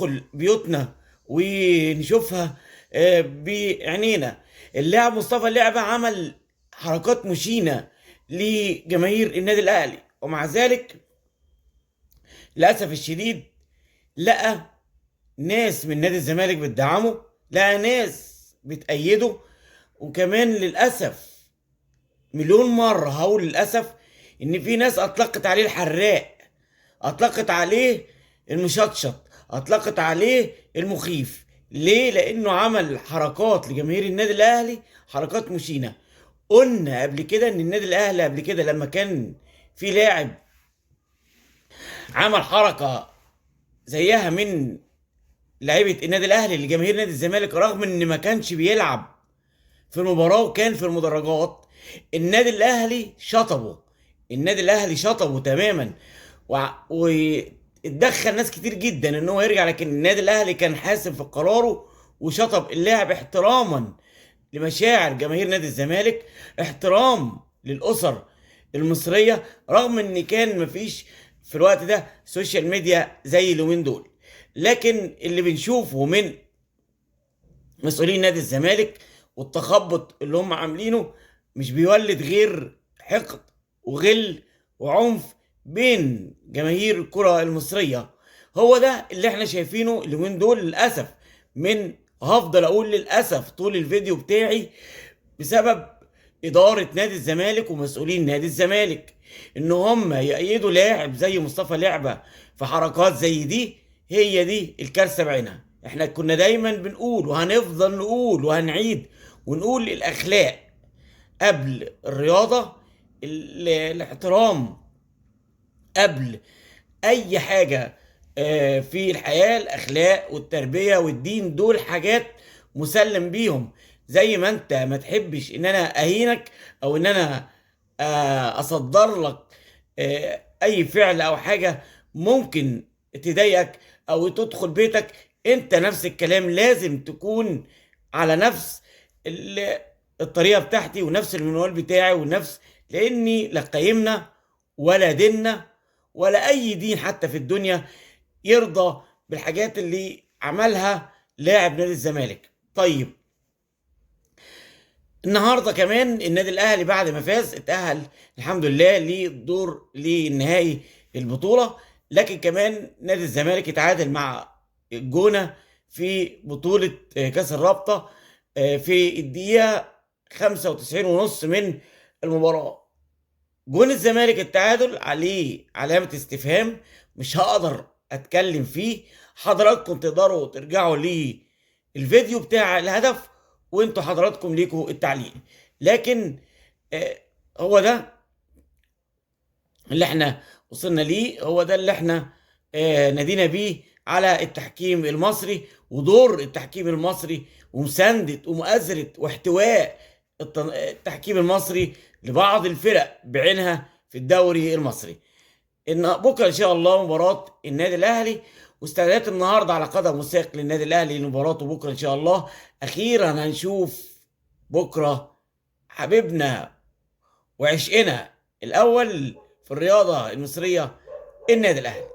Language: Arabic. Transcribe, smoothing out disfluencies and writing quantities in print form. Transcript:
تدخل بيوتنا ونشوفها بعينينا. اللاعب مصطفى لعبة عمل حركات مشينة لجماهير النادي الأهلي، ومع ذلك للأسف الشديد لقى ناس من نادي الزمالك بتدعمه، لقى ناس بتأيده، وكمان للأسف مليون مرة هقول للأسف إن في ناس أطلقت عليه الحراق، أطلقت عليه المشطشط، أطلقت عليه المخيف. ليه؟ لأنه عمل حركات لجماهير النادي الأهلي، حركات مشينة. قلنا قبل كده إن النادي الأهلي قبل كده لما كان في لاعب عمل حركة زيها من لعيبة النادي الأهلي لجماهير نادي الزمالك، رغم إن ما كانش بيلعب في المباراة وكان في المدرجات، النادي الاهلي شطبه. النادي الاهلي شطبه تماما، واتدخل ناس كتير جدا ان هو يرجع، لكن النادي الاهلي كان حاسم في قراره وشطب اللاعب احتراما لمشاعر جماهير نادي الزمالك، احترام للاسر المصريه، رغم ان كان مفيش في الوقت ده سوشيال ميديا زي اليومين دول. لكن اللي بنشوفه من مسؤولين نادي الزمالك والتخبط اللي هم عاملينه مش بيولد غير حقد وغل وعنف بين جماهير الكرة المصرية. هو ده اللي احنا شايفينه اليومين دول للأسف. من هفضل أقول للأسف طول الفيديو بتاعي بسبب إدارة نادي الزمالك ومسؤولين نادي الزمالك، إن هم يأيدوا لاعب زي مصطفى لعبة في حركات زي دي. هي دي الكارثة بعينها. احنا كنا دايما بنقول وهنفضل نقول وهنعيد ونقول الأخلاق قبل الرياضة، الاحترام قبل أي حاجة في الحياة. الأخلاق والتربية والدين دول حاجات مسلم بيهم. زي ما أنت ما تحبش إن أنا أهينك أو إن أنا أصدر لك أي فعل أو حاجة ممكن تضايقك أو تدخل بيتك، أنت نفس الكلام لازم تكون على نفس الطريقة بتاعتي ونفس المنوال بتاعي ونفس، لأني لا قيمنا ولا ديننا ولا أي دين حتى في الدنيا يرضى بالحاجات اللي عملها لاعب نادي الزمالك. طيب، النهارده كمان النادي الاهلي بعد ما فاز اتأهل الحمد لله للدور لنهائي البطولة، لكن كمان نادي الزمالك اتعادل مع الجونة في بطولة كأس الرابطة في الدقيقة 95 ونص من المباراة. جون الزمالك التعادل عليه علامة استفهام، مش هقدر اتكلم فيه. حضراتكم تقدروا ترجعوا للفيديو بتاع الهدف وانتوا حضراتكم ليكوا التعليق. لكن هو ده اللي احنا وصلنا ليه، هو ده اللي احنا نادينا بيه على التحكيم المصري ودور التحكيم المصري ومساندة ومؤازرة واحتواء التحكيم المصري لبعض الفرق بعينها في الدوري المصري. ان بكره ان شاء الله مباراه النادي الاهلي، واستعدادات النهارده على قدم وساق للنادي الاهلي لمباراته بكره ان شاء الله. اخيرا هنشوف بكره حبيبنا وعشقنا الاول في الرياضه المصريه النادي الاهلي.